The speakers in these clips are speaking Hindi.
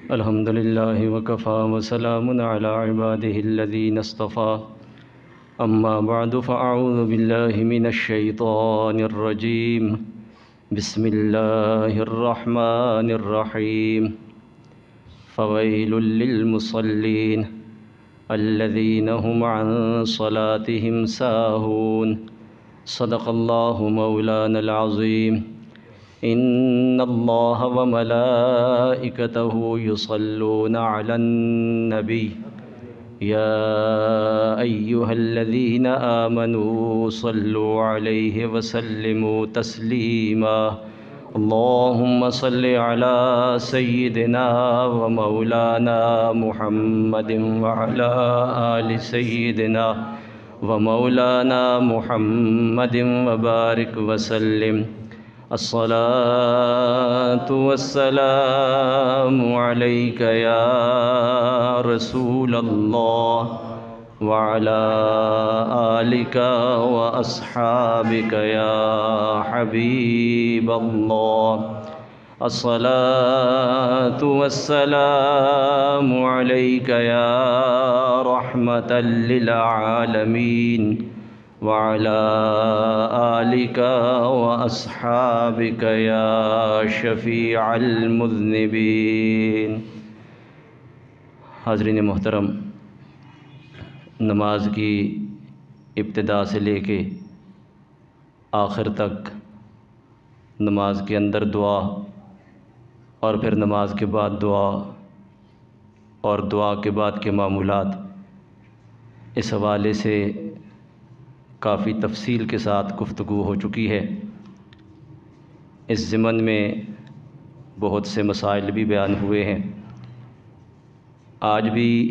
अल्हम्दुलिल्लाहि वकफ़ा वसलामुन अला इबादिहिल्लज़ीना इस्तफ़ा अम्मा बअदु फ़अऊज़ु बिल्लाहि मिनश्शैतानिर्रजीम बिस्मिल्लाहिर्रहमानिर्रहीम फ़वैलुल लिलमुसल्लीन अल्लज़ीना हुम अन सलातिहिम साहून सदक़ल्लाहु मौलानल अज़ीम। इन्नल्लाह व मलाइकतहु युसल्लूना अलन नबी या अय्युहल्लज़ीना आमनू सल्लु अलैहि वसल्लिमू तस्लीमा। अल्लाहुम्मा सल्लि अला सय्यिदिना व मौलाना मुहम्मदिन व अला आलि सय्यिदिना व मौलाना मुहम्मदिन व बारिक वसल्लिम। अस्सलातु वस्सलामु अलैका या रसूलल्लाह व अला आलिका व अस्हाबिका या हबीबल्लाह। अस्सलातु वस्सलामु अलैका या रहमतल लिल आलमीन व अला आलिका व अस्हाबिका या शफ़ीअल मुज़निबीन। हाज़रीन मोहतरम, नमाज की इब्तिदा से लेके आखिर तक नमाज के अंदर दुआ और फिर नमाज के बाद दुआ और दुआ के बाद के मामूलात, इस हवाले से काफ़ी तफसील के साथ गुफ्तगू हो चुकी है। इस ज़िमन में बहुत से मसाइल भी बयान हुए हैं। आज भी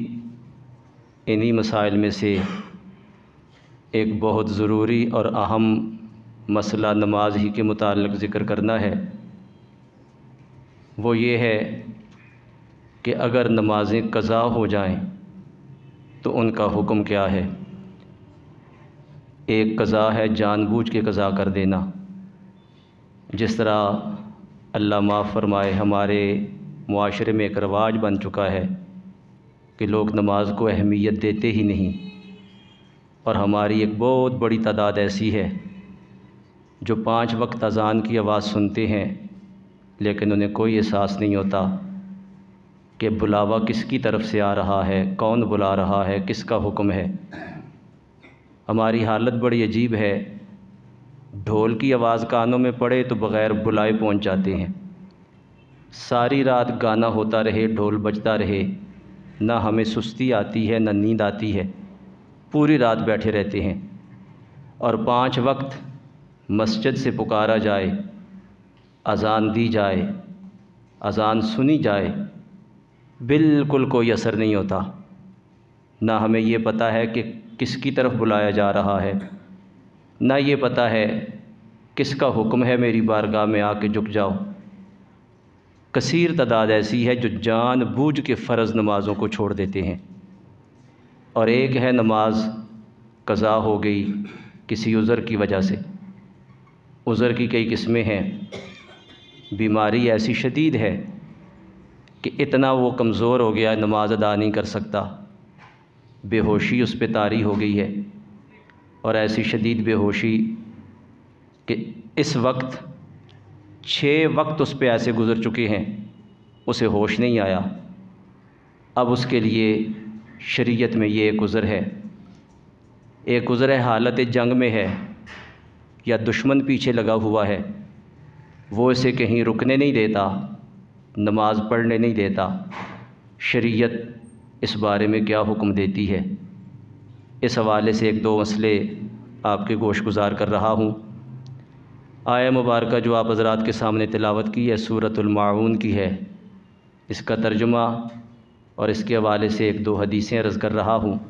इन्हीं मसाइल में से एक बहुत ज़रूरी और अहम मसला नमाज ही के मुताल्लिक़ ज़िक्र करना है। वो ये है कि अगर नमाज़ें क़ज़ा हो जाएं तो उनका हुक्म क्या है। एक क़ज़ा है जानबूझ के क़ज़ा कर देना, जिस तरह अल्लाह माफ़ फरमाए हमारे मुआशरे में एक रवाज बन चुका है कि लोग नमाज को अहमियत देते ही नहीं। और हमारी एक बहुत बड़ी तादाद ऐसी है जो 5 वक्त अज़ान की आवाज़ सुनते हैं लेकिन उन्हें कोई एहसास नहीं होता कि बुलावा किसकी तरफ से आ रहा है, कौन बुला रहा है, किसका हुक्म है। हमारी हालत बड़ी अजीब है। ढोल की आवाज़ कानों में पड़े तो बग़ैर बुलाए पहुंच जाते हैं। सारी रात गाना होता रहे, ढोल बजता रहे, ना हमें सुस्ती आती है ना नींद आती है, पूरी रात बैठे रहते हैं। और 5 वक्त मस्जिद से पुकारा जाए, अज़ान दी जाए, अज़ान सुनी जाए, बिल्कुल कोई असर नहीं होता। ना हमें ये पता है कि किसकी तरफ बुलाया जा रहा है, ना ये पता है किसका हुक्म है मेरी बारगाह में आके झुक जाओ। कसीर तादाद ऐसी है जो जानबूझ के फ़र्ज़ नमाज़ों को छोड़ देते हैं। और एक है नमाज क़ज़ा हो गई किसी उज़र की वजह से। उज़र की कई किस्में हैं। बीमारी ऐसी शदीद है कि इतना वो कमज़ोर हो गया नमाज अदा नहीं कर सकता, बेहोशी उस पर तारी हो गई है। और ऐसी शदीद बेहोशी कि इस वक्त 6 वक्त उस पर ऐसे गुज़र चुके हैं, उसे होश नहीं आया। अब उसके लिए शरीयत में ये एक उज़र है। एक उज़र है हालत जंग में है या दुश्मन पीछे लगा हुआ है, वो इसे कहीं रुकने नहीं देता, नमाज पढ़ने नहीं देता। शरीयत इस बारे में क्या हुक्म देती है, इस हवाले से 1-2 मसले आपके गोश गुज़ार कर रहा हूँ। आया मुबारका जो आप हज़रात के सामने तिलावत की है सूरतुल माऊन की है। इसका तर्जुमा और इसके हवाले से 1-2 हदीसें अर्ज़ कर रहा हूँ।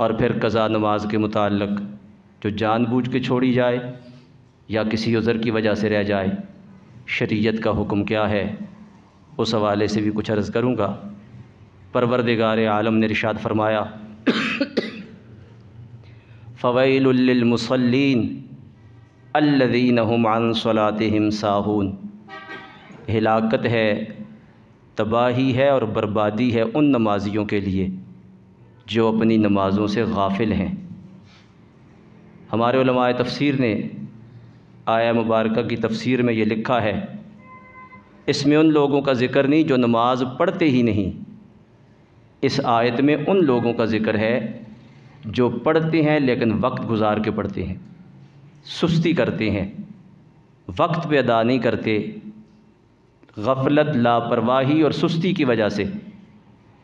और फिर क़ज़ा नमाज के मुताल्लिक़ जो जानबूझ के छोड़ी जाए या किसी उज़र की वजह से रह जाए, शरीयत का हुक्म क्या है, उस हवाले से भी कुछ अर्ज़ करूँगा। परवरदिगार आलम ने इरशाद फरमाया फ़वैलुल लिलमुसल्लीन अल्लज़ीना हुम अन सलातिहिम साहून। हिलाकत है तबाही है और बर्बादी है उन नमाजियों के लिए जो अपनी नमाज़ों से गाफिल हैं। हमारे उलमाए तफसीर ने आया मुबारका की तफसीर में ये लिखा है, इसमें उन लोगों का ज़िक्र नहीं जो नमाज पढ़ते ही नहीं, इस आयत में उन लोगों का ज़िक्र है जो पढ़ते हैं लेकिन वक्त गुजार के पढ़ते हैं, सुस्ती करते हैं, वक्त पे अदा नहीं करते, गफलत, लापरवाही और सुस्ती की वजह से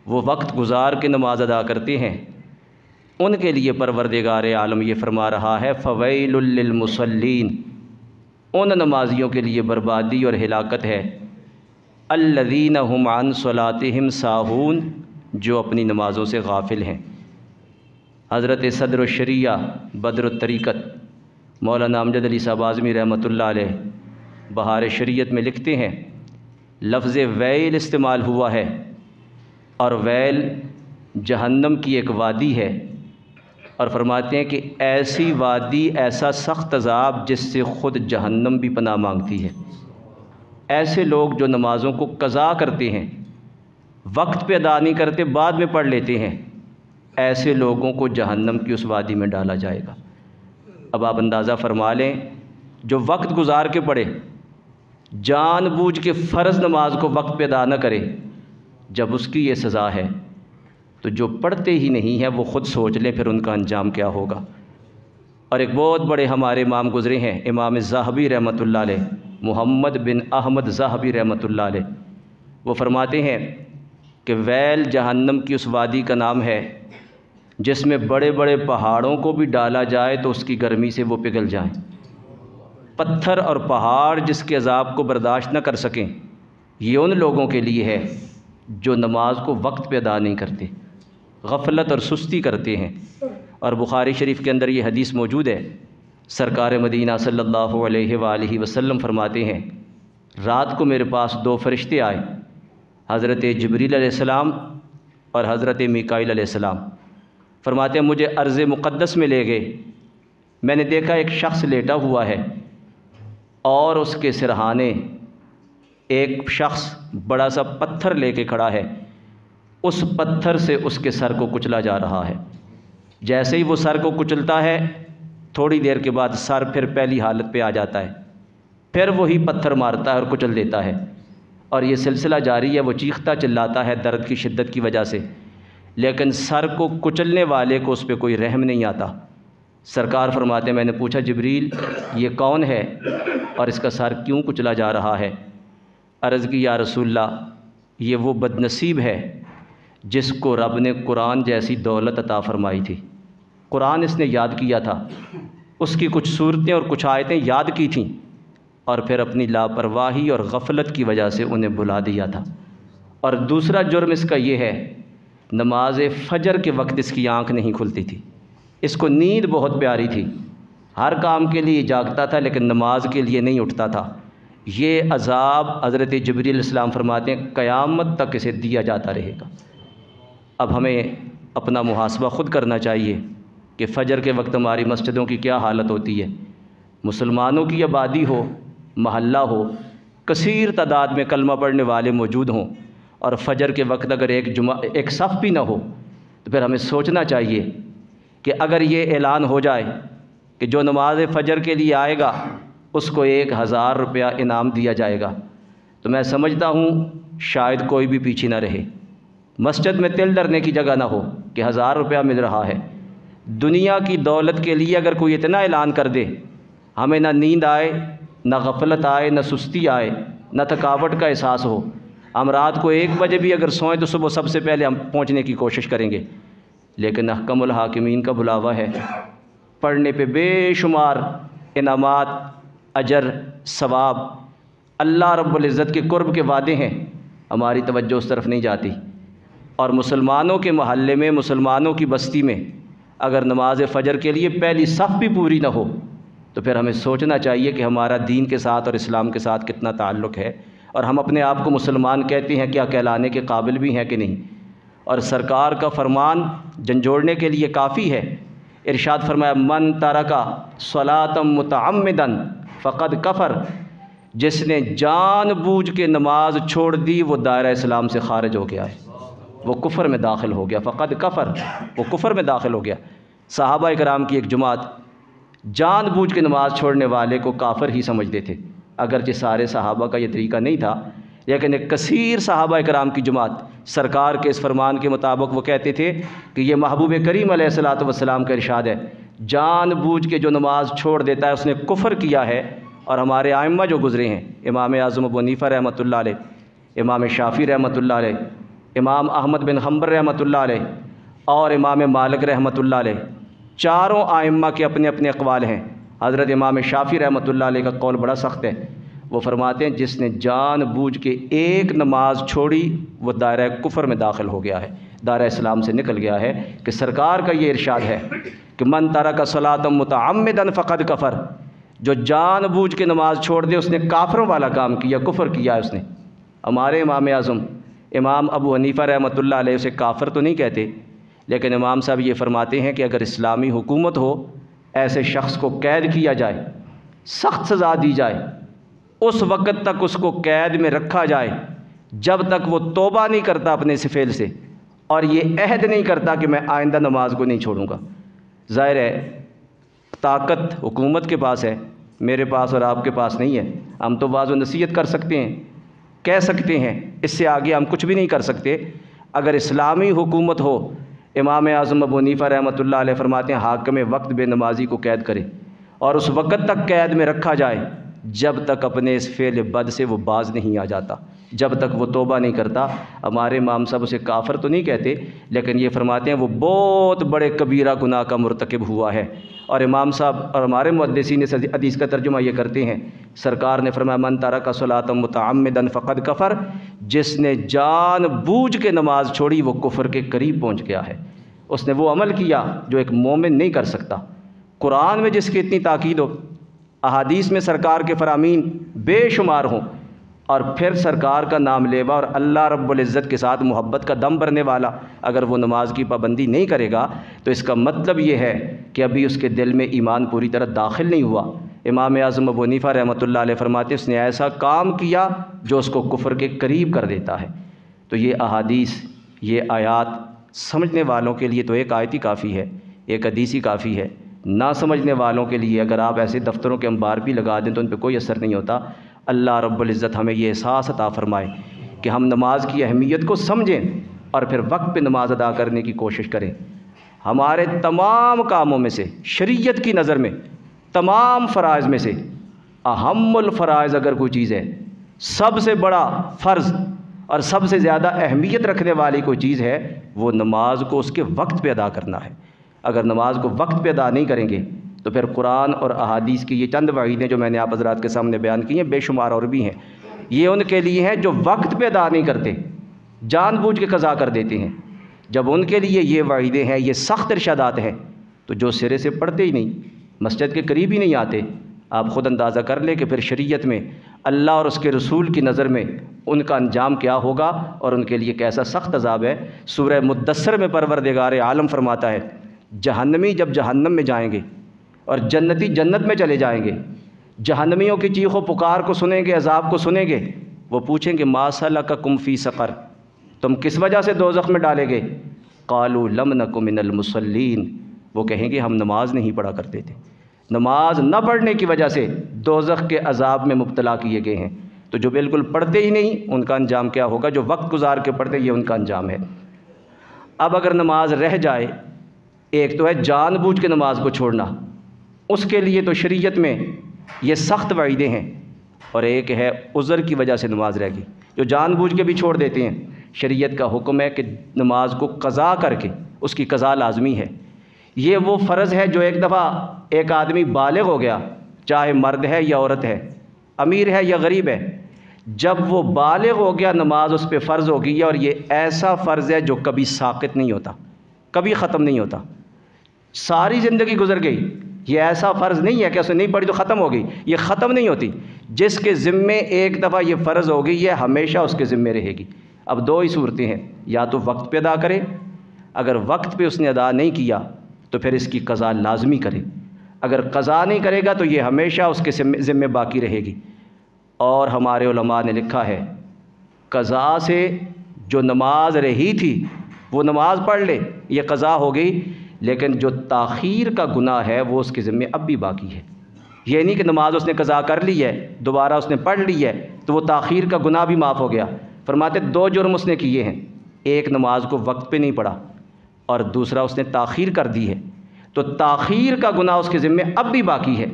वो वक्त गुजार के नमाज अदा करते हैं। उनके लिए परवरदिगार आलम ये फरमा रहा है, फ़वैलुल लिल मुसल्लीन, उन नमाजियों के लिए बर्बादी और हिलाकत है, अल्लज़ीना हुम अन सलातिहिम साहून, जो अपनी नमाज़ों से गाफिल हैं। हज़रत सदर शरिया बदर तरीक़त मौलाना अमजद अली साहब आज़मी रहमतुल्लाह अलैह बहार शरीयत में लिखते हैं, लफ्ज़ वैल इस्तेमाल हुआ है और वैल जहन्नम की एक वादी है, और फरमाते हैं कि ऐसी वादी, ऐसा सख्त अज़ाब जिससे ख़ुद जहन्नम भी पनाह मांगती है। ऐसे लोग जो नमाज़ों को कज़ा करते हैं, वक्त पे अदा नहीं करते, बाद में पढ़ लेते हैं, ऐसे लोगों को जहन्नम की उस वादी में डाला जाएगा। अब आप अंदाज़ा फ़रमा लें, जो वक्त गुजार के पढ़े, जानबूझ के फ़र्ज़ नमाज को वक्त पे अदा न करे, जब उसकी ये सज़ा है, तो जो पढ़ते ही नहीं है वो ख़ुद सोच लें फिर उनका अंजाम क्या होगा। और एक बहुत बड़े हमारे इमाम गुज़रे हैं, इमाम ज़ाहबी रहमतुल्लाह अलैह, मोहम्मद बिन अहमद ज़ाहबी रहमतुल्लाह अलैह, वो फरमाते हैं कि वैल जहन्नम की उस वादी का नाम है जिसमें बड़े बड़े पहाड़ों को भी डाला जाए तो उसकी गर्मी से वो पिघल जाएं। पत्थर और पहाड़ जिसके अज़ाब को बर्दाश्त न कर सकें, ये उन लोगों के लिए है जो नमाज को वक्त पे अदा नहीं करते, गफलत और सुस्ती करते हैं। और बुखारी शरीफ के अंदर ये हदीस मौजूद है, सरकार मदीना सल्लल्लाहु अलैहि वसल्लम फरमाते हैं, रात को मेरे पास दो फरिश्ते आए, हज़रत जिब्रील अलैहिस्सलाम और हज़रत मीकाईल अलैहिस्सलाम। फरमाते हैं मुझे अर्ज़ मुक़द्दस में ले गए, मैंने देखा एक शख्स लेटा हुआ है और उसके सिरहाने एक शख्स बड़ा सा पत्थर लेके खड़ा है, उस पत्थर से उसके सर को कुचला जा रहा है। जैसे ही वो सर को कुचलता है, थोड़ी देर के बाद सर फिर पहली हालत पे आ जाता है, फिर वही पत्थर मारता है और कुचल देता है, और ये सिलसिला जारी है। वो चीखता चिल्लाता है दर्द की शिद्दत की वजह से, लेकिन सर को कुचलने वाले को उस पर कोई रहम नहीं आता। सरकार फरमाते, मैंने पूछा जिब्रील ये कौन है और इसका सर क्यों कुचला जा रहा है? अर्ज़ की या रसूलल्लाह ये वो बदनसीब है जिसको रब ने कुरान जैसी दौलत अता फ़रमाई थी। कुरान इसने याद किया था, उसकी कुछ सूरतें और कुछ आयतें याद की थीं, और फिर अपनी लापरवाही और गफलत की वजह से उन्हें भुला दिया था। और दूसरा जुर्म इसका ये है, नमाज फ़जर के वक्त इसकी आँख नहीं खुलती थी। इसको नींद बहुत प्यारी थी, हर काम के लिए जागता था लेकिन नमाज के लिए नहीं उठता था। ये अज़ाब हज़रत जिब्रील अलैहिस्सलाम फरमाते हैं क़यामत तक इसे दिया जाता रहेगा। अब हमें अपना मुहासबा ख़ुद करना चाहिए कि फ़जर के वक्त हमारी मस्जिदों की क्या हालत होती है। मुसलमानों की आबादी हो, महल्ला हो, कसीर तादाद में कलमा पढ़ने वाले मौजूद हों, और फ़जर के वक्त अगर एक सफ़ भी ना हो, तो फिर हमें सोचना चाहिए कि अगर ये ऐलान हो जाए कि जो नमाज फ़जर के लिए आएगा उसको 1000 रुपया इनाम दिया जाएगा, तो मैं समझता हूँ शायद कोई भी पीछे ना रहे। मस्जिद में तिल डरने की जगह ना हो कि 1000 रुपया मिल रहा है। दुनिया की दौलत के लिए अगर कोई इतना ऐलान कर दे, हमें ना नींद आए, ना गफलत आए, ना सुस्ती आए, ना थकावट का एहसास हो, हम रात को 1 बजे भी अगर सोएं तो सुबह सबसे पहले हम पहुँचने की कोशिश करेंगे। लेकिन अहकमुल हाकिमीन का बुलावा है, पढ़ने पे बेशुमार इनामात, अजर, सवाब, अल्लाह रब्बुल इज़्ज़त के कुर्ब के वादे हैं, हमारी तवज्जो उस तरफ नहीं जाती। और मुसलमानों के महल्ले में, मुसलमानों की बस्ती में अगर नमाज फ़जर के लिए पहली सफ़ भी पूरी ना हो, तो फिर हमें सोचना चाहिए कि हमारा दीन के साथ और इस्लाम के साथ कितना ताल्लुक़ है, और हम अपने आप को मुसलमान कहते हैं, क्या कहलाने के काबिल भी हैं कि नहीं। और सरकार का फरमान झंझोड़ने के लिए काफ़ी है। इरशाद फरमाया, मन तरका सलातम मुतअम्मिदन फ़क़द कफ़र, जिसने जानबूझ के नमाज छोड़ दी वो दायरा इस्लाम से खारिज हो गया है, वो कुफ़र में दाखिल हो गया। फ़क़द कफ़र, वो कुफ़र में दाखिल हो गया। सहाबा इकराम की एक जमात जानबूझ के नमाज छोड़ने वाले को काफ़िर ही समझते थे, अगरचे सारे सहाबा का ये तरीका नहीं था, लेकिन एक कसीर सहाबा इकराम की जमात सरकार के इस फरमान के मुताबिक वो कहते थे कि ये महबूब करीम अलैहिस्सलातु वस्सलाम का इरशाद है, जानबूझ के जो नमाज छोड़ देता है उसने कुफ़र किया है। और हमारे आइम्मा जो गुज़रे हैं, इमाम आज़म अबू हनीफ़ा रहमतुल्लाह अलैह, इमाम शाफ़ी रहमतुल्लाह अलैह, इमाम अहमद बिन हम्बल रहमतुल्लाह अलैह और इमाम मालिक रहमतुल्लाह अलैह, चारों आइम्मा के अपने अपने अक़वाल हैं। हज़रत इमाम शाफ़ी रहमतुल्लाह अलैह का कौल बड़ा सख्त है, वो फरमाते हैं जिसने जानबूझ के एक नमाज छोड़ी वो दायरा कुफ़र में दाखिल हो गया है, दायरा इस्लाम से निकल गया है। कि सरकार का ये इरशाद है कि मन तरका सलातम मुतअम्मिदन फ़क़द कफ़र, जो जानबूझ के नमाज छोड़ दे उसने काफ़रों वाला काम किया, कुफ़र किया है उसने। हमारे इमाम आज़म इमाम अबू हनीफ़ा रहमतुल्लाह अलैह उसे काफ़िर तो नहीं कहते, लेकिन इमाम साहब ये फरमाते हैं कि अगर इस्लामी हुकूमत हो, ऐसे शख्स को कैद किया जाए, सख्त सज़ा दी जाए, उस वक़्त तक उसको कैद में रखा जाए जब तक वो तौबा नहीं करता अपने इस फ़ेल से और ये अहद नहीं करता कि मैं आइंदा नमाज को नहीं छोड़ूंगा। ज़ाहिर है ताकत हुकूमत के पास है, मेरे पास और आपके पास नहीं है। हम तो वाज़ नसीहत कर सकते हैं, कह सकते हैं, इससे आगे हम कुछ भी नहीं कर सकते। अगर इस्लामी हुकूमत हो, इमाम आज़म अबू हनीफ़ा रहमतुल्लाह अलैह फरमाते हैं हाकिम वक्त बेनमाजी को कैद करे और उस वक़्त तक कैद में रखा जाए जब तक अपने इस फ़ेल बद से वो बाज नहीं आ जाता, जब तक वो तौबा नहीं करता। हमारे इमाम साहब उसे काफ़िर तो नहीं कहते, लेकिन ये फरमाते हैं वो बहुत बड़े कबीरा गुनाह का मुर्तकिब हुआ है। और इमाम साहब और हमारे मुहद्दिसीन इस हदीस का तर्जुमा ये करते हैं, सरकार ने फरमाया मन तरका सलातम मुतअम्मिदन फ़क़द कफ़र, जिसने जानबूझ के नमाज छोड़ी वो कुफ़र के करीब पहुँच गया है। उसने वो अमल किया जो एक मोमिन नहीं कर सकता। कुरान में जिसकी इतनी ताकीद हो, अहादीस में सरकार के फरामीन बेशुमार हों, और फिर सरकार का नाम लेवा और अल्लाह रब्बुल इज़्ज़त के साथ मोहब्बत का दम भरने वाला अगर वो नमाज की पाबंदी नहीं करेगा तो इसका मतलब ये है कि अभी उसके दिल में ईमान पूरी तरह दाखिल नहीं हुआ। इमाम आज़म अबू हनीफ़ा रहमतुल्लाह अलैह फरमाते उसने ऐसा काम किया जो उसको कुफ़र के करीब कर देता है। तो ये अहादीस, ये आयात समझने वालों के लिए तो एक आयत ही काफ़ी है, एक हदीस ही काफ़ी है। ना समझने वालों के लिए अगर आप ऐसे दफ्तरों के अंबार भी लगा दें तो उन पर कोई असर नहीं होता। अल्लाह रब्बुल इज़्ज़त हमें ये एहसास अता फ़रमाए कि हम नमाज की अहमियत को समझें और फिर वक्त पे नमाज अदा करने की कोशिश करें। हमारे तमाम कामों में से शरीयत की नज़र में तमाम फ़राइज़ में से अहम्मुल फ़राइज़ अगर कोई चीज़ है, सबसे बड़ा फ़र्ज़ और सबसे ज़्यादा अहमियत रखने वाली कोई चीज़ है, वो नमाज को उसके वक्त पे अदा करना है। अगर नमाज को वक्त पे अदा नहीं करेंगे तो फिर कुरान और अहादीस की ये चंद वईदें जो मैंने आप हज़रात के सामने बयान की हैं, बेशुमार और भी हैं, ये उनके लिए हैं जो वक्त पे अदा नहीं करते, जानबूझ के कज़ा कर देते हैं। जब उनके लिए ये वईदें हैं, ये सख्त इरशादात हैं, तो जो सिरे से पढ़ते ही नहीं, मस्जिद के करीब ही नहीं आते, आप ख़ुद अंदाज़ा कर ले कि फिर शरीयत में अल्लाह और उसके रसूल की नज़र में उनका अंजाम क्या होगा और उनके लिए कैसा सख्त अज़ाब है। सूरह मुद्दस्सर में परवरदिगार आलम फरमाता है जहन्नमी जब जहन्नम में जाएंगे और जन्नती जन्नत में चले जाएंगे, जहन्नमियों की चीखों पुकार को सुनेंगे, अज़ाब को सुनेंगे, वो पूछेंगे मा सलककुम फ़ी सक़र, तुम किस वजह से दोज़ख में डाले गए? क़ालू लम नकु मिनल मुसल्लीन, वो कहेंगे हम नमाज नहीं पढ़ा करते थे, नमाज न पढ़ने की वजह से दोज़ख के अज़ाब में मुब्तला किए गए हैं। तो जो बिल्कुल पढ़ते ही नहीं उनका अंजाम क्या होगा? जो वक्त गुजार के पढ़ते, ये उनका अंजाम है। अब अगर नमाज रह जाए, एक तो है जानबूझ के नमाज को छोड़ना, उसके लिए तो शरीयत में ये सख्त वईदें हैं, और एक है उज़र की वजह से नमाज रह गई, जो जानबूझ के भी छोड़ देते हैं। शरीयत का हुक्म है कि नमाज को क़ज़ा करके उसकी क़ज़ा लाजमी है। ये वो फ़र्ज़ है जो एक दफ़ा एक आदमी बालिग़ हो गया, चाहे मर्द है या औरत है, अमीर है या गरीब है, जब वो बालिग़ हो गया नमाज उस पर फ़र्ज़ हो गई है। और ये ऐसा फ़र्ज़ है जो कभी साक़ित नहीं होता, कभी ख़त्म नहीं होता, सारी ज़िंदगी गुजर गई। ये ऐसा फ़र्ज़ नहीं है कि उसने नहीं पढ़ी तो ख़त्म हो गई, ये ख़त्म नहीं होती। जिसके ज़िम्मे एक दफ़ा ये फ़र्ज़ हो गई, ये हमेशा उसके ज़िम्मे रहेगी। अब दो ही सूरतें हैं, या तो वक्त पे अदा करे, अगर वक्त पे उसने अदा नहीं किया तो फिर इसकी क़ज़ा लाजमी करे, अगर क़ज़ा नहीं करेगा तो ये हमेशा उसके ज़िम्मे बाकी रहेगी। और हमारे उलमा ने लिखा है क़ज़ा से जो नमाज रही थी वो नमाज पढ़ ले, ये क़ज़ा हो गई, लेकिन जो ताख़ीर का गुनाह है वो उसके ज़िम्मे अब भी बाकी है। ये नहीं कि नमाज उसने क़ज़ा कर ली है, दोबारा उसने पढ़ ली है तो वो ताख़ीर का गुनाह भी माफ़ हो गया। फरमाते 2 जुर्म उसने किए हैं, एक नमाज को वक्त पे नहीं पढ़ा और दूसरा उसने ताख़ीर कर दी है, तो ताख़ीर का गुनाह उसके ज़िम्मे अब भी बाकी है।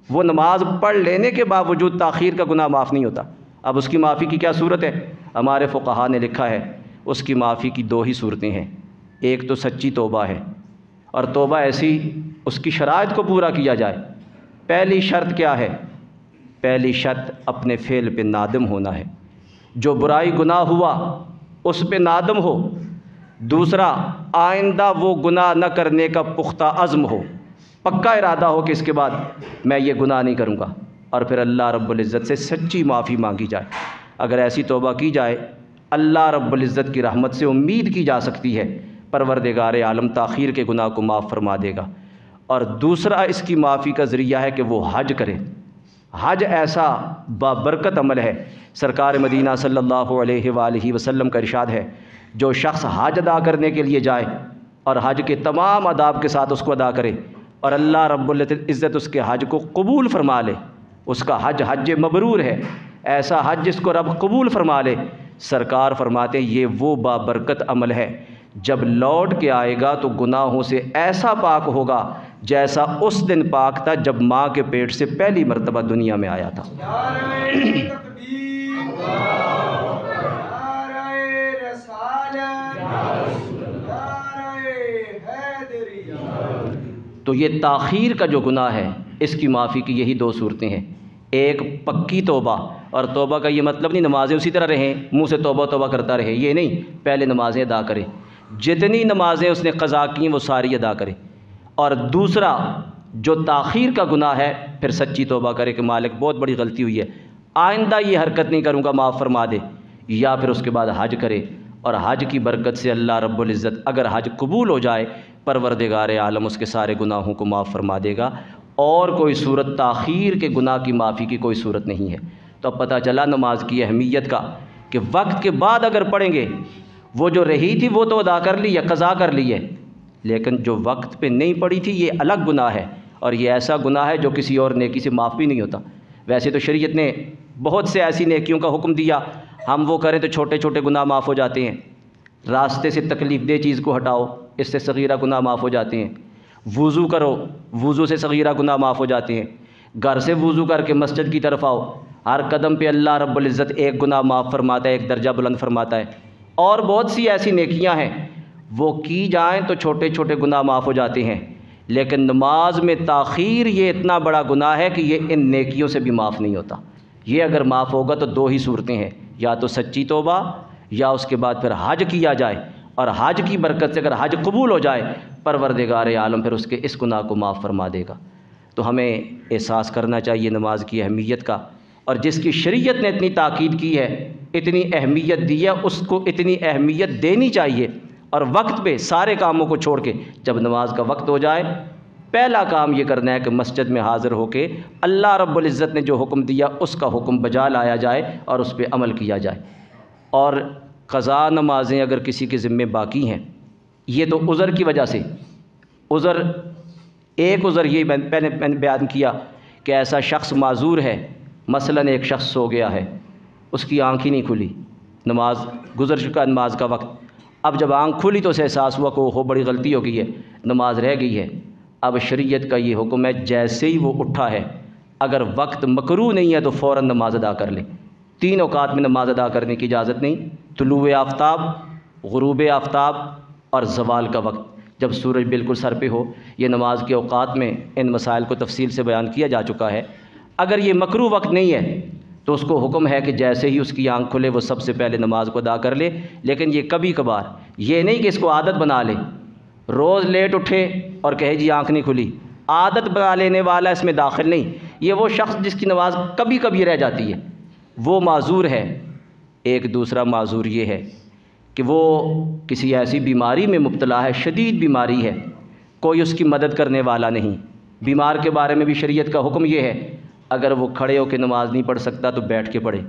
वो नमाज पढ़ लेने के बावजूद ताख़ीर का गुनाह माफ़ नहीं होता। अब उसकी माफ़ी की क्या सूरत है? हमारे फ़ुक़हा ने लिखा है उसकी माफ़ी की 2 ही सूरतें हैं। एक तो सच्ची तौबा है, और तौबा ऐसी उसकी शराइत को पूरा किया जाए। पहली शर्त क्या है? पहली शर्त अपने फ़ेल पे नादम होना है, जो बुराई गुनाह हुआ उस पे नादम हो। दूसरा, आइंदा वो गुनाह न करने का पुख्ता अज़्म हो, पक्का इरादा हो कि इसके बाद मैं ये गुनाह नहीं करूँगा, और फिर अल्लाह रब्बुल इज़्ज़त से सच्ची माफ़ी मांगी जाए। अगर ऐसी तौबा की जाए, अल्लाह रब्बुल इज़्ज़त की रहमत से उम्मीद की जा सकती है परवरदिगार आलम ताख़ीर के गुनाह को माफ़ फरमा देगा। और दूसरा इसकी माफ़ी का ज़रिया है कि वो हज करे। हज ऐसा बाबरकत अमल है, सरकार मदीना सल्लल्लाहु अलैहि वसल्लम का इरशाद है, जो शख्स हज अदा करने के लिए जाए और हज के तमाम अदाब के साथ उसको अदा करे और अल्लाह रब्बुल इज़्ज़त उसके हज को कबूल फरमा ले, उसका हज हज मबरूर है। ऐसा हज जिसको रब कबूल फरमा ले, सरकार फरमाते हैं ये वो बाबरकत अमल है, जब लौट के आएगा तो गुनाहों से ऐसा पाक होगा जैसा उस दिन पाक था जब माँ के पेट से पहली मर्तबा दुनिया में आया था। तो ये ताख़ीर का जो गुनाह है इसकी माफ़ी की यही 2 सूरतें हैं। एक पक्की तौबा, और तौबा का ये मतलब नहीं नमाज़ें उसी तरह रहें, मुँह से तौबा तौबा करता रहे, ये नहीं। पहले नमाज़ें अदा करे, जितनी नमाज़ें उसने क़ज़ा की वो सारी अदा करे। और दूसरा जो ताख़ीर का गुनाह है, फिर सच्ची तौबा करे कि मालिक बहुत बड़ी गलती हुई है, आइंदा ये हरकत नहीं करूँगा, माफ़ फरमा दे। या फिर उसके बाद हज करे, और हज की बरकत से अल्लाह रब्बुल इज़्ज़त अगर हज कबूल हो जाए, परवरदिगार आलम उसके सारे गुनाहों को माफ़ फरमा देगा। और कोई सूरत ताख़ीर के गुनाह की माफ़ी की कोई सूरत नहीं है। तो अब पता चला नमाज की अहमियत का कि वक्त के बाद अगर पढ़ेंगे, वो जो रही थी वो तो अदा कर ली या क़ज़ा कर ली है, लेकिन जो वक्त पे नहीं पड़ी थी ये अलग गुनाह है, और ये ऐसा गुनाह है जो किसी और नेकी से माफ़ भी नहीं होता। वैसे तो शरीयत ने बहुत से ऐसी नेकियों का हुक्म दिया, हम वो करें तो छोटे छोटे गुनाह माफ़ हो जाते हैं। रास्ते से तकलीफ़ दे चीज़ को हटाओ, इससे सगीरा गुनाह माफ़ हो जाते हैं। वुज़ू करो, वुज़ू से सगीरा गुनाह माफ़ हो जाते हैं। घर से वुज़ू करके मस्जिद की तरफ आओ, हर कदम पे अल्लाह रब्बुल इज़्ज़त एक गुनाह माफ़ फरमाता है, एक दर्जा बुलंद फरमाता है। और बहुत सी ऐसी नेकियां हैं वो की जाएं तो छोटे छोटे गुनाह माफ़ हो जाते हैं, लेकिन नमाज में ताख़ीर ये इतना बड़ा गुनाह है कि ये इन नेकियों से भी माफ़ नहीं होता। ये अगर माफ़ होगा तो 2 ही सूरतें हैं, या तो सच्ची तौबा, या उसके बाद फिर हज किया जाए, और हज की बरकत से अगर हज कबूल हो जाए, परवरदिगार आलम फिर उसके इस गुनाह को माफ़ फरमा देगा। तो हमें एहसास करना चाहिए नमाज की अहमियत का, और जिसकी शरीयत ने इतनी ताकीद की है, इतनी अहमियत दी है, उसको इतनी अहमियत देनी चाहिए। और वक्त पे सारे कामों को छोड़ के जब नमाज का वक्त हो जाए, पहला काम ये करना है कि मस्जिद में हाज़िर होके अल्लाह रब्बुल इज़्ज़त ने जो हुक्म दिया उसका हुक्म बजा लाया जाए और उस पर अमल किया जाए। और क़ज़ा नमाज़ें अगर किसी के ज़िम्मे बाकी हैं, ये तो उज़र की वजह से, उज़र एक उज़र ये मैंने बयान किया कि ऐसा शख्स माज़ूर है, मसलन एक शख्स सो गया है, उसकी आँख ही नहीं खुली, नमाज गुज़र चुका नमाज का वक्त, अब जब आँख खुली तो उसे एहसास हुआ कि हो बड़ी गलती हो गई है, नमाज रह गई है। अब शरीयत का ये हुक्म है, जैसे ही वो उठा है, अगर वक्त मकरूह नहीं है तो फ़ौरन नमाज अदा कर ले। 3 औकात में नमाज अदा करने की इजाज़त नहीं, तुलूए आफ्ताब, गुरूब आफ्ताब और ज़वाल का वक्त, जब सूरज बिल्कुल सर पे हो। ये नमाज के औकात में इन मसाइल को तफसील से बयान किया जा चुका है। अगर ये मकरूह वक्त नहीं है तो उसको हुक्म है कि जैसे ही उसकी आँख खुले वो सबसे पहले नमाज को अदा कर ले। लेकिन ये कभी कभार, ये नहीं कि इसको आदत बना ले, रोज़ लेट उठे और कहे जी आँख नहीं खुली, आदत बना लेने वाला इसमें दाखिल नहीं। ये वो शख्स जिसकी नमाज कभी कभी रह जाती है, वो माजूर है। एक दूसरा माजूर ये है कि वो किसी ऐसी बीमारी में मुब्तला है, शदीद बीमारी है, कोई उसकी मदद करने वाला नहीं। बीमार के बारे में भी शरीयत का हुक्म ये है, अगर वो खड़े होकर नमाज नहीं पढ़ सकता तो बैठ के पढ़े,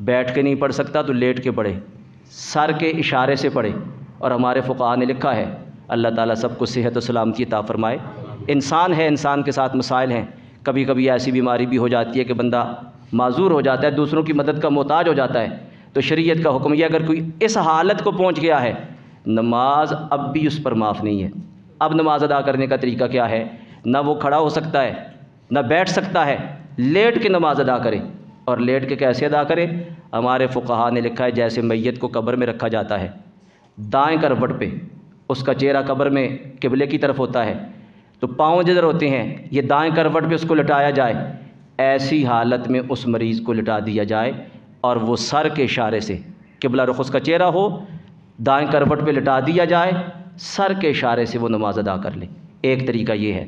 बैठ के नहीं पढ़ सकता तो लेट के पढ़े, सर के इशारे से पढ़े। और हमारे फ़ुक़हा ने लिखा है, अल्लाह ताला सबको सेहत और सलामती अता फ़रमाए। इंसान है, इंसान के साथ मसाइल हैं, कभी कभी ऐसी बीमारी भी हो जाती है कि बंदा माजूर हो जाता है, दूसरों की मदद का मोहताज हो जाता है। तो शरीयत का हुक्म यह, अगर कोई इस हालत को पहुँच गया है, नमाज अब भी उस पर माफ़ नहीं है। अब नमाज अदा करने का तरीका क्या है? ना वो खड़ा हो सकता है, ना बैठ सकता है, लेट के नमाज अदा करे। और लेट के कैसे अदा करे? हमारे फ़ुक़हा ने लिखा है, जैसे मैयत को कब्र में रखा जाता है, दाएं करवट पे, उसका चेहरा कब्र में किबले की तरफ होता है, तो पाँव जिधर होते हैं ये दाएं करवट पे उसको लिटाया जाए। ऐसी हालत में उस मरीज़ को लिटा दिया जाए और वो सर के इशारे से, किबला रुख उसका चेहरा हो, दाएं करवट पे लिटा दिया जाए, सर के इशारे से वो नमाज अदा कर ले। एक तरीका ये है।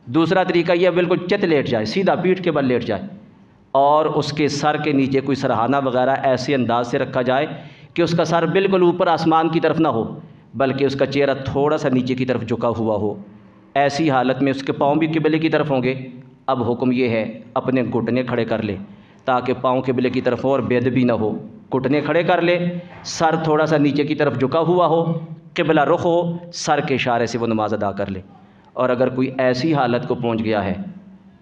दूसरा तरीका यह, बिल्कुल चित लेट जाए, सीधा पीठ के बल लेट जाए और उसके सर के नीचे कोई सरहाना वगैरह ऐसे अंदाज से रखा जाए कि उसका सर बिल्कुल ऊपर आसमान की तरफ ना हो, बल्कि उसका चेहरा थोड़ा सा नीचे की तरफ झुका हुआ हो। ऐसी हालत में उसके पाँव भी किबले की तरफ होंगे। अब हुक्म ये है, अपने घुटने खड़े कर ले ताकि पाँव किबले की तरफ हो और बेअदबी ना हो। घुटने खड़े कर ले, सर थोड़ा सा नीचे की तरफ झुका हुआ हो, किबला रुख हो, सर के इशारे से वो नमाज अदा कर ले। और अगर कोई ऐसी हालत को पहुंच गया है,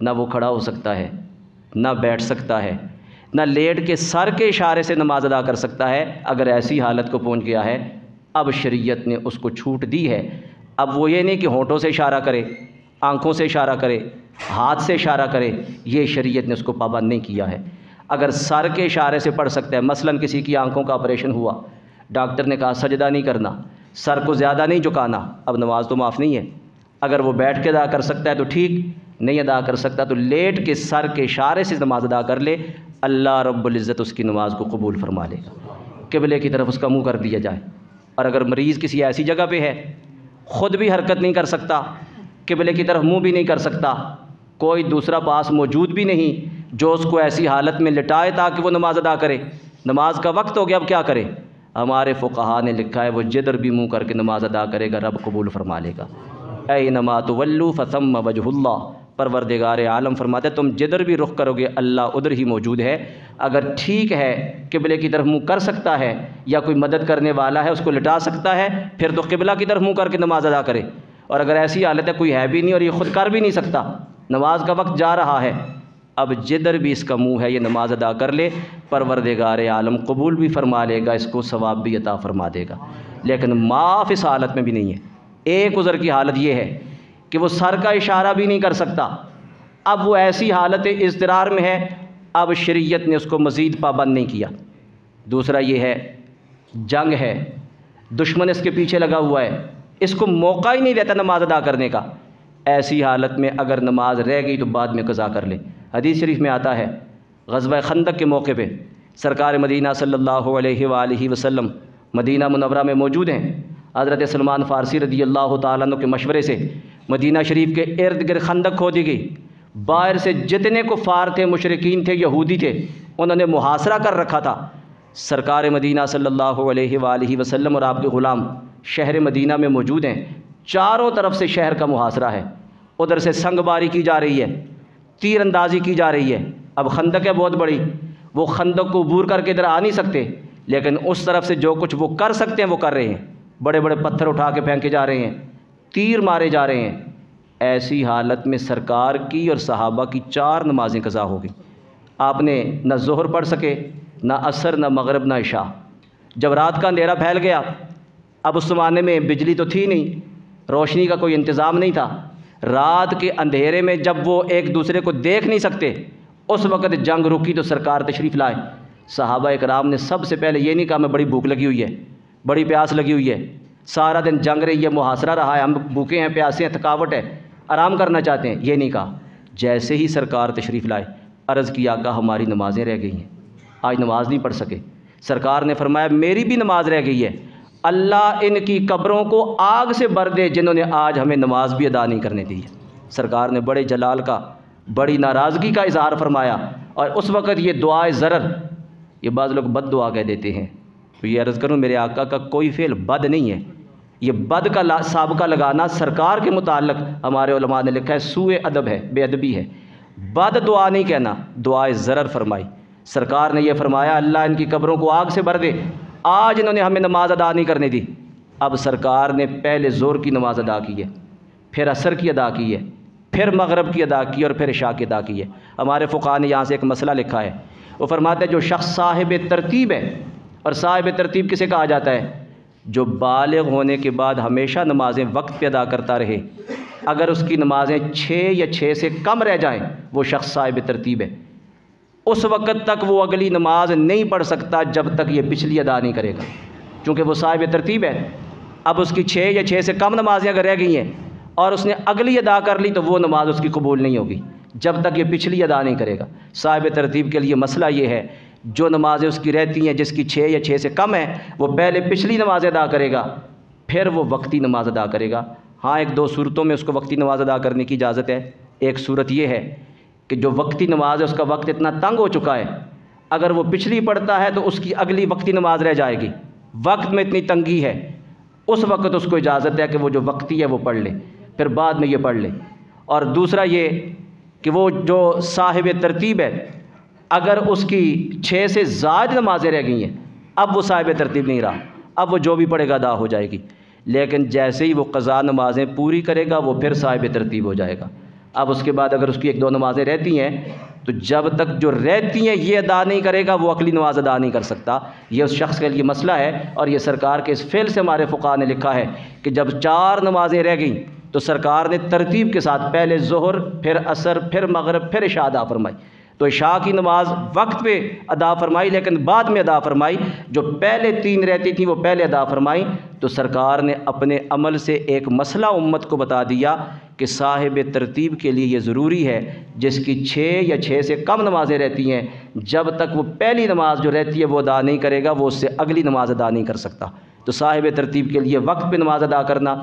ना वो खड़ा हो सकता है, ना बैठ सकता है, ना लेट के सर के इशारे से नमाज अदा कर सकता है, अगर ऐसी हालत को पहुंच गया है, अब शरीयत ने उसको छूट दी है। अब वो ये नहीं कि होंठों से इशारा करे, आँखों से इशारा करे, हाथ से इशारा करे, ये शरीयत ने उसको पाबंद नहीं किया है। अगर सर के इशारे से पढ़ सकता है, मसलन किसी की आँखों का ऑपरेशन हुआ, डॉक्टर ने कहा सजदा नहीं करना, सर को ज़्यादा नहीं झुकाना, अब नमाज तो माफ़ नहीं है। अगर वो बैठ के अदा कर सकता है तो ठीक, नहीं अदा कर सकता तो लेट के सर के इशारे से नमाज अदा कर ले, अल्लाह रब्बुल इज़्ज़त उसकी नमाज को कबूल फरमा लेगा। किबले की तरफ उसका मुँह कर दिया जाए। और अगर मरीज़ किसी ऐसी जगह पे है, ख़ुद भी हरकत नहीं कर सकता, किबले की तरफ मुँह भी नहीं कर सकता, कोई दूसरा पास मौजूद भी नहीं जो उसको ऐसी हालत में लिटाए ताकि वो नमाज अदा करे, नमाज का वक्त हो गया, अब क्या करे? हमारे फ़ुक़हा ने लिखा है, वो जिधर भी मुँह करके नमाज अदा करेगा, रब कबूल फरमा लेगा। ऐनमा तुवल्लू फसम्मा वजहुल्लाह, परवरदिगार आलम फरमाते तुम जिधर भी रुख करोगे अल्लाह उधर ही मौजूद है। अगर ठीक है, किबले की तरफ मुँह कर सकता है या कोई मदद करने वाला है उसको लिटा सकता है, फिर तो किबला की तरफ मुँह करके नमाज अदा करे। और अगर ऐसी हालत है कोई है भी नहीं और ये ख़ुद कर भी नहीं सकता, नमाज का वक्त जा रहा है, अब जिधर भी इसका मुँह है ये नमाज अदा कर ले, परवरदिगार आलम कबूल भी फरमा लेगा, इसको सवाब भी अता फरमा देगा। लेकिन माफ़ इस हालत में भी नहीं है। एक उज़र की हालत ये है कि वो सर का इशारा भी नहीं कर सकता, अब वो ऐसी हालत इज़्तिरार में है, अब शरीयत ने उसको मज़ीद पाबंद नहीं किया। दूसरा ये है, जंग है, दुश्मन इसके पीछे लगा हुआ है, इसको मौका ही नहीं देता नमाज अदा करने का। ऐसी हालत में अगर नमाज रह गई तो बाद में कज़ा कर ले। हदीस शरीफ में आता है, ग़ज़वा खंदक के मौके पे सरकार मदीना सल्लल्लाहु अलैहि वसल्लम मदीना मुनव्वरा में मौजूद हैं। हज़रत सलमान फ़ारसी रज़ी अल्लाह तआला अन्हु के मशवरे से मदीना शरीफ के इर्द गिर्द खंदक खोदी गई। बाहर से जितने कुफ़ार थे, मुशरिकीन थे, यहूदी थे, उन्होंने मुहासरा कर रखा था। सरकार मदीना सल्लल्लाहु अलैहि वसल्लम और आपके ग़ुलाम शहर मदीना में मौजूद हैं। चारों तरफ से शहर का मुहासरा है, उधर से संगबारी की जा रही है, तीर अंदाज़ी की जा रही है। अब खंदक है बहुत बड़ी, वो खंदक को अबूर करके इधर आ नहीं सकते, लेकिन उस तरफ से जो कुछ वो कर सकते हैं वो कर रहे हैं। बड़े बड़े पत्थर उठा के फेंके जा रहे हैं, तीर मारे जा रहे हैं। ऐसी हालत में सरकार की और सहाबा की 4 नमाज़ें कज़ा हो गई। आपने न ज़ोहर पढ़ सके, न असर, न मगरिब, न इशा। जब रात का अंधेरा फैल गया, अब उस ज़माने में बिजली तो थी नहीं, रोशनी का कोई इंतज़ाम नहीं था। रात के अंधेरे में जब वो एक दूसरे को देख नहीं सकते, उस वक़्त जंग रुकी तो सरकार तशरीफ़ लाए। सहाबा इकराम ने सबसे पहले ये नहीं कहा मैं बड़ी भूख लगी हुई है, बड़ी प्यास लगी हुई है, सारा दिन जंग रही है, मुहासरा रहा है, हम भूखे हैं, प्यासे हैं, थकावट है, आराम करना चाहते हैं, ये नहीं कहा। जैसे ही सरकार तशरीफ़ लाए, अर्ज़ किया आका हमारी नमाज़ें रह गई हैं, आज नमाज नहीं पढ़ सके। सरकार ने फरमाया मेरी भी नमाज रह गई है, अल्लाह इनकी कब्रों को आग से भर दे जिन्होंने आज हमें नमाज भी अदा नहीं करने दी है। सरकार ने बड़े जलाल का, बड़ी नाराज़गी का इज़हार फरमाया। और उस वक़्त ये दुआए ज़रर, ये बाज़ लोग बद दुआ कह देते हैं, तो ये अर्ज़ करूँ मेरे आका का कोई फ़ेल बद नहीं है। ये बद का साबका लगाना सरकार के मुताल्लिक़ हमारे उलमा ने लिखा है सूए अदब है, बेअदबी है। बद दुआ नहीं कहना, दुआए ज़रर फरमाई। सरकार ने यह फरमाया अल्लाह इनकी कब्रों को आग से भर दे, आज इन्होंने हमें नमाज अदा नहीं करने दी। अब सरकार ने पहले ज़ोर की नमाज अदा की है, फिर असर की अदा की है, फिर मगरब की अदा की और फिर इशा की अदा की है। हमारे फ़ुक़हा ने यहाँ से एक मसला लिखा है, वो फरमाते हैं जो शख्स साहिब तरतीब है, और साहिब तरतीब किसे कहा जाता है? जो बालिग़ होने के बाद हमेशा नमाज़ें वक्त पे अदा करता रहे। अगर उसकी नमाज़ें 6 या 6 से कम रह जाएं, वो शख्स साहिब तरतीब है। उस वक़्त तक वो अगली नमाज नहीं पढ़ सकता जब तक ये पिछली अदा नहीं करेगा, क्योंकि वो साहिब तरतीब है। अब उसकी 6 या 6 से कम नमाज़ें अगर रह गई हैं और उसने अगली अदा कर ली तो वो नमाज उसकी कबूल नहीं होगी जब तक ये पिछली अदा नहीं करेगा। साहिब तरतीब के लिए मसला ये है, जो नमाज़ें उसकी रहती हैं जिसकी 6 या 6 से कम है, वो पहले पिछली नमाज़ अदा करेगा, फिर वो वक्ती नमाज अदा करेगा। हाँ, 1-2 सूरतों में उसको वक्ती नमाज अदा करने की इजाज़त है। एक सूरत ये है कि जो वक्ती नमाज है उसका वक्त इतना तंग हो चुका है, अगर वो पिछली पढ़ता है तो उसकी अगली वक्ती नमाज रह जाएगी। वक्त में इतनी तंगी है, उस वक्त उसको इजाज़त है कि वो जो वक्ती है वो पढ़ ले, फिर बाद में ये पढ़ ले। और दूसरा ये कि वो जो साहिब तरतीब है, अगर उसकी 6 से ज़्यादा नमाज़ें रह गई हैं, अब वो साहिब तरतीब नहीं रहा, अब वो जो भी पढ़ेगा अदा हो जाएगी। लेकिन जैसे ही वो क़ज़ा नमाज़ें पूरी करेगा वो फिर साहिब तरतीब हो जाएगा। अब उसके बाद अगर उसकी 1-2 नमाज़ें रहती हैं तो जब तक जो रहती हैं ये अदा नहीं करेगा वो अगली नमाज अदा नहीं कर सकता। ये उस शख्स के लिए मसला है। और ये सरकार के इस फ़ेल से हमारे फ़ुक़हा ने लिखा है कि जब 4 नमाज़ें रह गईं तो सरकार ने तरतीब के साथ पहले ज़ोहर, फिर असर, फिर मगरिब, फिर इशा अदा फरमाई। तो इशा की नमाज वक्त पे अदा फरमाई लेकिन बाद में अदा फरमाई। जो पहले 3 रहती थी वो पहले अदा फरमाई। तो सरकार ने अपने अमल से एक मसला उम्मत को बता दिया कि साहिब तरतीब के लिए ये ज़रूरी है, जिसकी 6 या 6 से कम नमाज़ें रहती हैं, जब तक वो पहली नमाज जो रहती है वो अदा नहीं करेगा वो उससे अगली नमाज अदा नहीं कर सकता। तो साहिब तरतीब के लिए वक्त पे नमाज अदा करना,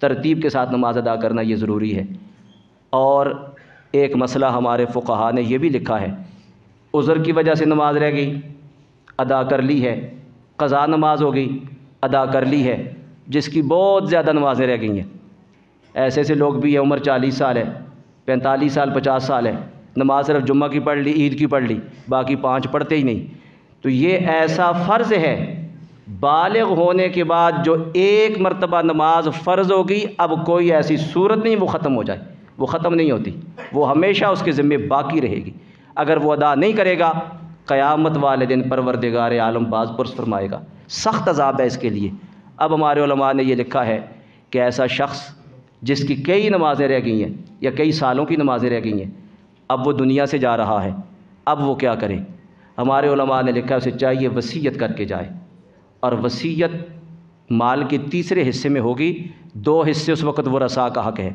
तरतीब के साथ नमाज अदा करना ये ज़रूरी है। और एक मसला हमारे फ़ुक़हा ने यह भी लिखा है, उज़र की वजह से नमाज रह गई, अदा कर ली है, क़ज़ा नमाज हो गई, अदा कर ली है, जिसकी बहुत ज़्यादा नमाज़ें रह गई हैं। ऐसे ऐसे लोग भी हैं, उम्र 40 साल है, 45 साल, 50 साल है, नमाज सिर्फ जुम्मा की पढ़ ली, ईद की पढ़ ली, बाकी 5 पढ़ते ही नहीं। तो ये ऐसा फ़र्ज़ है, बालिग़ होने के बाद जो एक मरतबा नमाज फ़र्ज़ होगी, अब कोई ऐसी सूरत नहीं वो ख़त्म हो जाए, वो ख़त्म नहीं होती, वो हमेशा उसके ज़िम्मे बाकी रहेगी। अगर वो अदा नहीं करेगा, क़यामत वाले दिन परवरदिगार आलम बाज़ पुरस फरमाएगा, सख्त अज़ाब है इसके लिए। अब हमारे उलमा ने ये लिखा है कि ऐसा शख्स जिसकी कई नमाज़ें रह गई हैं या कई सालों की नमाज़ें रह गई हैं, अब वो दुनिया से जा रहा है, अब वो क्या करे? हमारे उलमा ने लिखा है उसे चाहिए वसीयत करके जाए, और वसीयत माल के तीसरे हिस्से में होगी। 2 हिस्से उस वक़्त वरसा का हक़ है,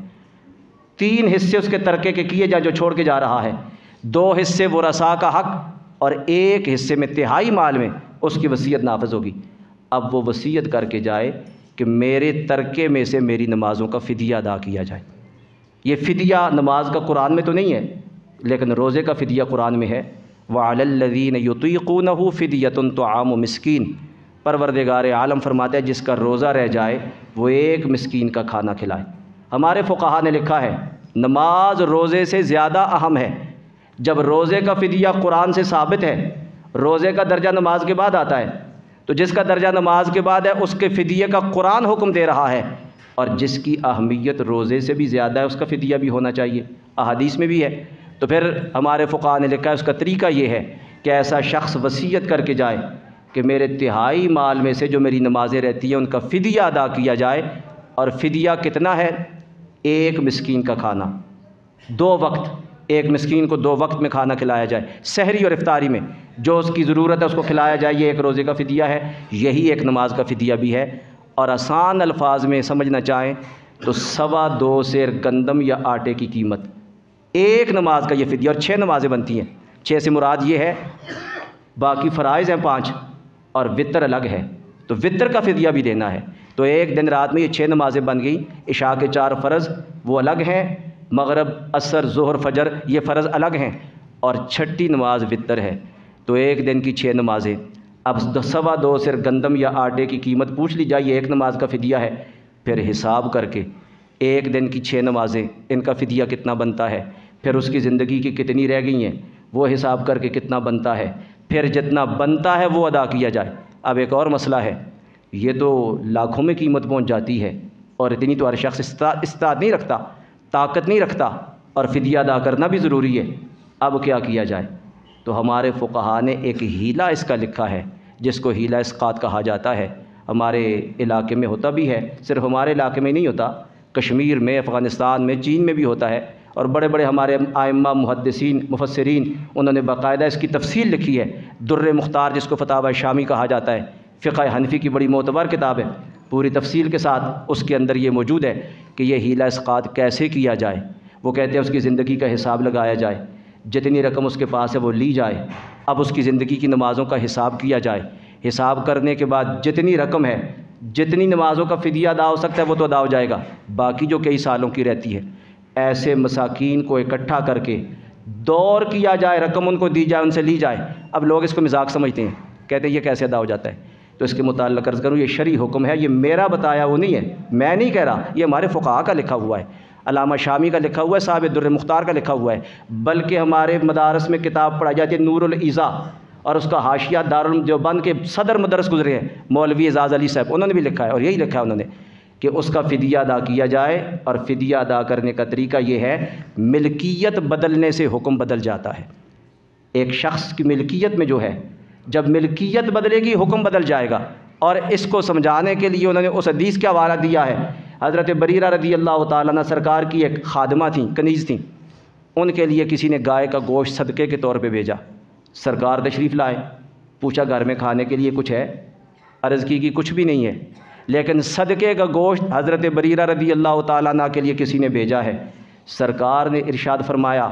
3 हिस्से उसके तरके के किए जाए जो छोड़ के जा रहा है, 2 हिस्से वरसा का हक़ और 1 हिस्से में तिहाई माल में उसकी वसीयत नाफिज होगी। अब वो वसीयत करके जाए कि मेरे तरके में से मेरी नमाज़ों का फ़िदिया अदा किया जाए। ये फ़िदिया नमाज का कुरान में तो नहीं है, लेकिन रोज़े का फ़िदिया कुरान में है। वअलल्लज़ीन युतीक़ूनहु फ़िदियतुन तुआमु मिस्कीन। परवरदिगार आलम फरमाता है जिसका रोज़ा रह जाए वो 1 मिस्कीन का खाना खिलाए। हमारे फ़ुक़हा ने लिखा है नमाज रोज़े से ज़्यादा अहम है। जब रोज़े का फ़िदिया कुरान से साबित है, रोज़े का दर्जा नमाज के बाद आता है, तो जिसका दर्जा नमाज के बाद है उसके फ़िदिये का कुरान हुक्म दे रहा है। और जिसकी अहमियत रोज़े से भी ज़्यादा है उसका फ़िदिया भी होना चाहिए, अहादीस में भी है। तो फिर हमारे फ़ुक़हा ने लिखा है उसका तरीका ये है कि ऐसा शख्स वसीयत करके जाए कि मेरे तिहाई माल में से जो मेरी नमाज़ें रहती हैं उनका फ़िदिया अदा किया जाए। और फ़िदिया कितना है? 1 मिस्कीन का खाना, 2 वक्त, 1 मिस्कीन को 2 वक्त में खाना खिलाया जाए, सहरी और इफ्तारी में जो उसकी ज़रूरत है उसको खिलाया जाए। ये 1 रोज़े का फ़िदिया है, यही 1 नमाज का फ़िदिया भी है। और आसान अल्फाज में समझना चाहें तो 2.25 सेर गंदम या आटे की कीमत, 1 नमाज का ये फ़िदिया। और 6 नमाज़ें बनती हैं, 6 से मुराद ये है, बाकी फ़राइज़ हैं 5 और वितर अलग है, तो वितर का फ़िदिया भी देना है। तो एक दिन रात में ये 6 नमाज़ें बन गई। इशा के 4 फ़र्ज़ वो अलग हैं, मगरब, असर, ज़ोहर, फ़जर ये फ़र्ज़ अलग हैं, और छठी नमाज वितर है। तो एक दिन की 6 नमाज़ें। अब 2.25 सेर गंदम या आटे की कीमत पूछ ली जाए, ये 1 नमाज का फ़िदिया है। फिर हिसाब करके एक दिन की 6 नमाज़ें, इनका फ़िदिया कितना बनता है? फिर उसकी ज़िंदगी की कितनी रह गई हैं वो हिसाब करके कितना बनता है, फिर जितना बनता है वो अदा किया जाए। अब एक और मसला है, ये तो लाखों में कीमत पहुंच जाती है और इतनी तो हर शख्स इस्तात नहीं रखता, ताकत नहीं रखता, और फ़िदिया अदा करना भी ज़रूरी है। अब क्या किया जाए? तो हमारे फ़ुक़हा ने एक हीला इसका लिखा है जिसको हीला इस्क़ात कहा जाता है। हमारे इलाके में होता भी है, सिर्फ़ हमारे इलाके में नहीं होता, कश्मीर में, अफ़गानिस्तान में, चीन में भी होता है। और बड़े बड़े हमारे आइम्मा, मुहद्दिसीन, मुफस्सिरीन, उन्होंने बाकायदा इसकी तफसील लिखी है। दुर्र मुख्तार जिसको फ़तावा शामी कहा जाता है, फ़िक़्ह हनफ़ी की बड़ी मोतबर किताब है, पूरी तफसील के साथ उसके अंदर ये मौजूद है कि यह हीला इस्क़ात कैसे किया जाए। वो कहते हैं उसकी ज़िंदगी का हिसाब लगाया जाए, जितनी रकम उसके पास है वो ली जाए। अब उसकी ज़िंदगी की नमाज़ों का हिसाब किया जाए। हिसाब करने के बाद जितनी रकम है, जितनी नमाज़ों का फ़िदिया अदा हो सकता है वो तो अदा हो जाएगा, बाकी जो कई सालों की रहती है ऐसे मसाकीन को इकट्ठा करके दौर किया जाए, रकम उनको दी जाए, उनसे ली जाए। अब लोग इसको मजाक समझते हैं, कहते हैं ये कैसे अदा हो जाता है। तो इसके मुताल्लिक़ अर्ज़ करूँ, ये शरई हुक्म है, ये मेरा बताया वो नहीं है, मैं नहीं कह रहा, ये हमारे फ़ुक़हा का लिखा हुआ है, अल्लामा शामी का लिखा हुआ है, साहिब दुर्र मुख्तार का लिखा हुआ है। बल्कि हमारे मदारस में किताब पढ़ाई जाती है नूरुल इज़ा, और उसका हाशिया दारुल देवबंद के सदर मदरस गुजरे हैं मौलवी एजाज़ अली साहब, उन्होंने भी लिखा है, और यही लिखा है उन्होंने कि उसका फ़िदिया अदा किया जाए। और फ़िदिया अदा करने का तरीका ये है, मिल्कियत बदलने से हुक्म बदल जाता है। एक शख्स की मिल्कियत में जो है, जब मिल्कियत बदलेगी हुक्म बदल जाएगा। और इसको समझाने के लिए उन्होंने उस हदीस का हवाला दिया है। हज़रत बरीरा रदी अल्लाह ताला अन्हा सरकार की एक खादमा थी, कनीज़ थी, उनके लिए किसी ने गाय का गोश्त सदक़े के तौर पे भेजा। सरकार तशरीफ़ लाए, पूछा घर में खाने के लिए कुछ है? अर्ज़ की कि कुछ भी नहीं है, लेकिन सदक़े का गोश्त हज़रत बरीरा रदी अल्लाह ताला अन्हा के लिए किसी ने भेजा है। सरकार ने इरशाद फरमाया,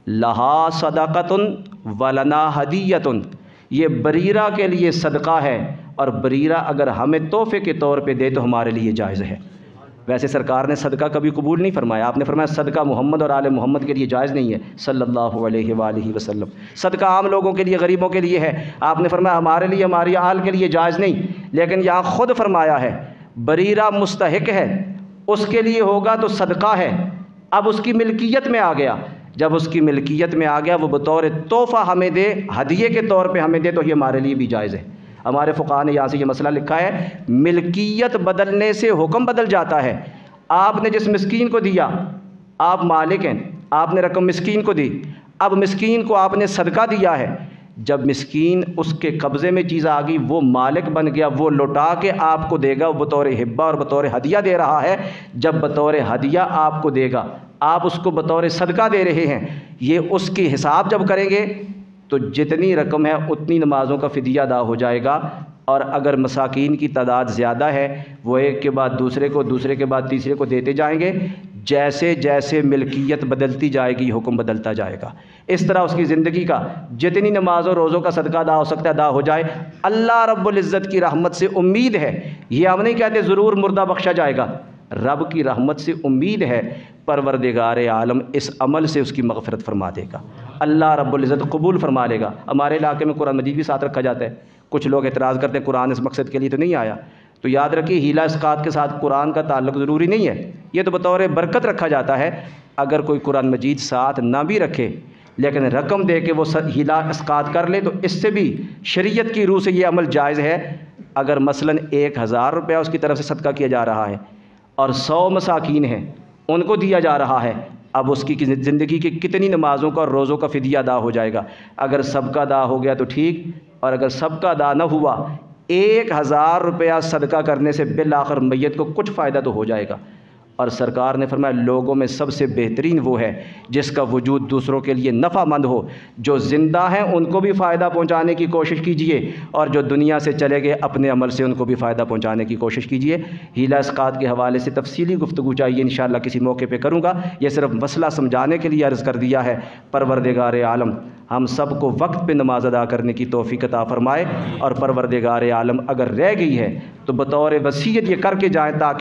लहा सदक़तुन वलना हदीयतुन, ये बरीरा के लिए सदका है, और बरीरा अगर हमें तोहफ़े के तौर पे दे तो हमारे लिए जायज़ है। वैसे सरकार ने सदका कभी कबूल नहीं फरमाया, आपने फरमाया सदका मोहम्मद और आले मोहम्मद के लिए जायज़ नहीं है सल्लल्लाहु अलैहि वसल्लम। सदका आम लोगों के लिए, गरीबों के लिए है, आपने फरमाया हमारे लिए, हमारी आल के लिए जायज़ नहीं। लेकिन यहाँ ख़ुद फरमाया है बरीरा मुस्तहिक है, उसके लिए होगा तो सदका है। अब उसकी मिल्कियत में आ गया, जब उसकी मिल्कियत में आ गया, वो बतौर तोहफ़ा हमें दे, हदिये के तौर पे हमें दे, तो ये हमारे लिए भी जायज़ है। हमारे फ़ुक़हा ने यहाँ से ये मसला लिखा है, मिल्कियत बदलने से हुक्म बदल जाता है। आपने जिस मिस्कीन को दिया, आप मालिक हैं, आपने रकम मिस्कीन को दी, अब मिस्कीन को आपने सदका दिया है, जब मिस्कीन उसके कब्ज़े में चीज़ आ गई, वो मालिक बन गया, वो लौटा के आपको देगा, वो बतौर हिब्बा और बतौर हदिया दे रहा है। जब बतौर हदिया आपको देगा, आप उसको बतौर सदका दे रहे हैं, ये उसकी हिसाब जब करेंगे तो जितनी रकम है उतनी नमाज़ों का फ़िदिया अदा हो जाएगा। और अगर मसाकीन की तादाद ज़्यादा है, वो एक के बाद दूसरे को, दूसरे के बाद तीसरे को देते जाएंगे। जैसे जैसे मिल्कियत बदलती जाएगी हुक्म बदलता जाएगा। इस तरह उसकी ज़िंदगी का जितनी नमाज़ों रोज़ों का सदका अदा हो सकता है अदा हो जाए। अल्लाह रब्बुल इज़्ज़त की रहमत से उम्मीद है, ये हम नहीं कहते ज़रूर मुर्दा बख्शा जाएगा, रब की रहमत से उम्मीद है परवरदिगार आलम इस अमल से उसकी मग़फ़िरत फरमा देगा, अल्लाह रब्बुल इज़्ज़त कबूल फरमा लेगा। हमारे इलाके में कुरान मजीद भी साथ रखा जाता है। कुछ लोग एतराज़ करते हैं कुरान इस मकसद के लिए तो नहीं आया, तो याद रखिए हीला इस्क़ात के साथ कुरान का ताल्लुक़ ज़रूरी नहीं है, ये तो बतौर बरकत रखा जाता है। अगर कोई कुरान मजीद साथ ना भी रखे लेकिन रकम दे के वो हीला इस्क़ात कर ले, तो इससे भी शरीयत की रूह से ये अमल जायज़ है। अगर मसलन 1000 रुपया उसकी तरफ से सदका किया जा रहा है और 100 मसाकीन हैं, उनको दिया जा रहा है, अब उसकी ज़िंदगी की कितनी नमाज़ों का और रोज़ों का फ़िदिया अदा हो जाएगा। अगर सबका अदा हो गया तो ठीक, और अगर सबका अदा न हुआ, 1000 रुपया सदका करने से बिल आखिर मैयत को कुछ फ़ायदा तो हो जाएगा। और सरकार ने फरमाया लोगों में सबसे बेहतरीन वो है जिसका वजूद दूसरों के लिए नफ़ामंद हो। जो ज़िंदा हैं उनको भी फ़ायदा पहुँचाने की कोशिश कीजिए, और जो दुनिया से चले गए अपने अमल से उनको भी फ़ायदा पहुँचाने की कोशिश कीजिए। हीला इस्क़ात के हवाले से तफसीली गुफ्तगू चाहिए, इंशाअल्लाह किसी मौके पे करूँगा। ये सिर्फ मसला समझाने के लिए अर्ज़ कर दिया है। परवरदिगार आलम हम सब को वक्त पे नमाज अदा करने की तौफ़ीक़ अता फ़रमाए, और परवरदिगार आलम अगर रह गई है तो बतौर वसीयत ये करके जाएँ ताकि